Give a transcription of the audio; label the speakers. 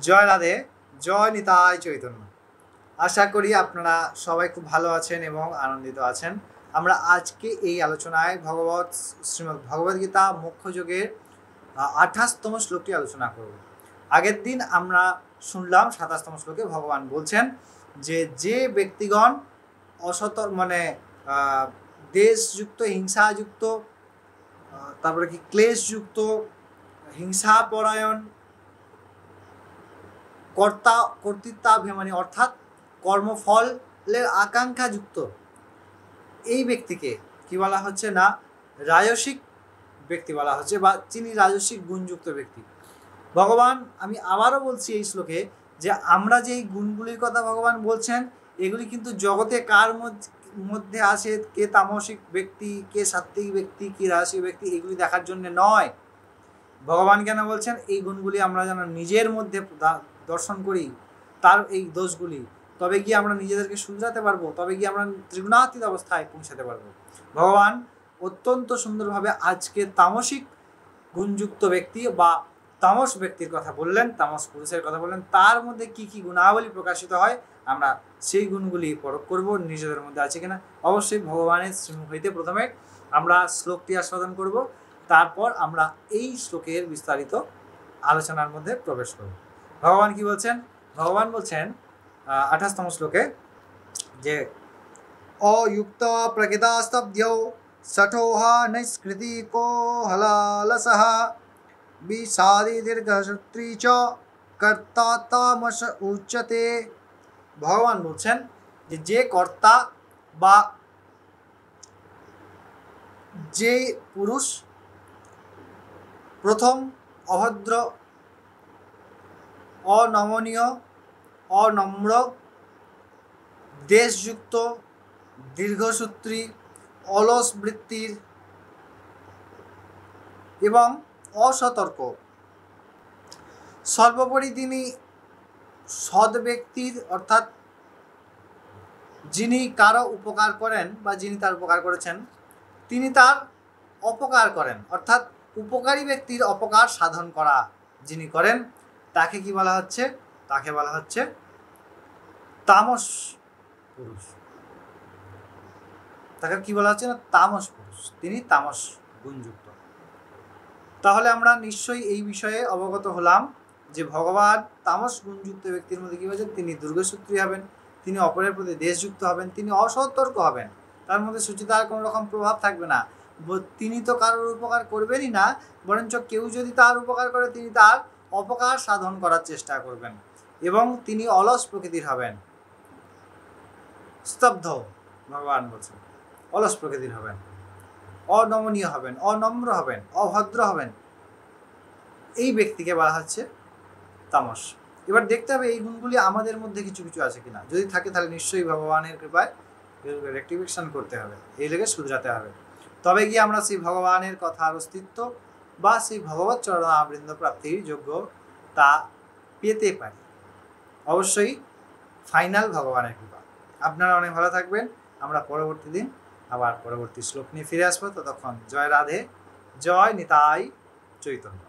Speaker 1: জয় রাধে, জয় নিতাই চৈতন্য। আশা করি আপনারা সবাই খুব ভালো আছেন এবং আনন্দিত আছেন। আমরা আজকে এই আলোচনায় শ্রীমদ্ ভগবদ্গীতা মোক্ষ যোগের 28তম শ্লোকটি আলোচনা করব। আগের দিন আমরা শুনলাম 27তম শ্লোকে ভগবান বলছেন যে ব্যক্তিগণ দেশযুক্ত, হিংসাযুক্ত, তারপরে কি ক্লেশযুক্ত, হিংসাপরায়ণ, কর্তৃত্বাভিমানী অর্থাৎ কর্মফলের আকাঙ্ক্ষাযুক্ত, এই ব্যক্তিকে কি বলা হচ্ছে না রাজসিক ব্যক্তি বলা হচ্ছে, বা যিনি রাজসিক গুণযুক্ত ব্যক্তি। ভগবান, আমি আবারও বলছি এই শ্লোকে, যে আমরা যে এই গুণগুলির কথা ভগবান বলছেন, এগুলি কিন্তু জগতে কার মধ্যে আছে, কে তামসিক ব্যক্তি, কে সাত্ত্বিক ব্যক্তি, কি রাজসিক ব্যক্তি, এগুলি দেখার জন্য নয়। ভগবান কেন বলছেন এই গুণগুলি আমরা যেন নিজের মধ্যে দর্শন করি, তার এই দোষগুলি, তবে গিয়ে আমরা নিজেদেরকে শুধরাতে পারবো, তবে গিয়ে আমরা ত্রিগুণাতীত অবস্থায় পৌঁছাতে পারবো। ভগবান অত্যন্ত সুন্দরভাবে আজকে তামসিক গুণযুক্ত ব্যক্তি বা তামস ব্যক্তির কথা বললেন, তামস পুরুষের কথা বললেন, তার মধ্যে কি কি গুণাবলী প্রকাশিত হয়, আমরা সেই গুণগুলি পরখ করব নিজেদের মধ্যে আছে কিনা। অবশ্যই ভগবানের শ্রীমুখ হইতে প্রথমে আমরা শ্লোকটি আস্বাদন করব, তারপর আমরা এই শ্লোকের বিস্তারিত আলোচনার মধ্যে প্রবেশ করব। ভগবান কি বলছেন? ভগবান বলছেন 28তম শ্লোকে যে অযুক্ত প্রকৃতাস্তব্ধৌ সঠোহা নৈষ্কৃতি কোহলালসহ বিষাদি দীর্ঘসূত্রী চ কর্তা তামস উচ্যতে। ভগবান বলছেন যে কর্তা বা যে পুরুষ প্রথম অভদ্র, অনমনীয়, অনম্র, দেশযুক্ত, দীর্ঘসূত্রী, অলস বৃত্তির এবং অসতর্ক, সর্বোপরি তিনি সৎ ব্যক্তির অর্থাৎ যিনি কারো উপকার করেন বা যিনি তার উপকার করেছেন, তিনি তার অপকার করেন, অর্থাৎ উপকারী ব্যক্তির অপকার সাধন করা যিনি করেন, তাকে কি বলা হচ্ছে? তাকে বলা হচ্ছে তামস পুরুষ। তাকে কি বলা হচ্ছে না তামস পুরুষ, তিনি তামস গুণযুক্ত। তাহলে আমরা নিশ্চয়ই এই বিষয়ে অবগত হলাম যে ভগবান তামস গুণযুক্ত ব্যক্তির মধ্যে কী বলছেন, তিনি দীর্ঘসূত্রী হবেন, তিনি অপরের প্রতি দেশযুক্ত হবেন, তিনি অসতর্ক হবেন, তার মধ্যে সুচিতার কোনো রকম প্রভাব থাকবে না। তিনি তো কারোর উপকার করবেনই না, বরঞ্চ কেউ যদি তার উপকার করে তিনি তার অপকার সাধন করার চেষ্টা করবেন, এবং তিনি অলস প্রকৃতির হবেন, স্তব্ধ, ভগবান বলছেন অলস প্রকৃতির হবেন, অনমনীয় হবেন, অনম্র হবেন, অভদ্র হবেন, এই ব্যক্তিকে বলা হচ্ছে তামস। এবার দেখতে হবে এই গুণগুলি আমাদের মধ্যে কিছু কিছু আছে কিনা। যদি থাকে তাহলে নিশ্চয়ই ভগবানের কৃপায় রেক্টিফিকেশন করতে হবে, এই লেগে শুধরাতে হবে, তবে গিয়ে আমরা সেই ভগবানের কথার অস্তিত্ব বা সেই ভগবৎ চরণাবৃন্দ প্রাপ্তির যোগ্য তা পেতে পারি। অবশ্যই ফাইনাল ভগবানের কৃপা। আপনারা অনেক ভালো থাকবেন। আমরা পরবর্তী দিন আবার পরবর্তী শ্লোক নিয়ে ফিরে আসবো। ততক্ষণ জয় রাধে, জয় নিতাই চৈতন্য।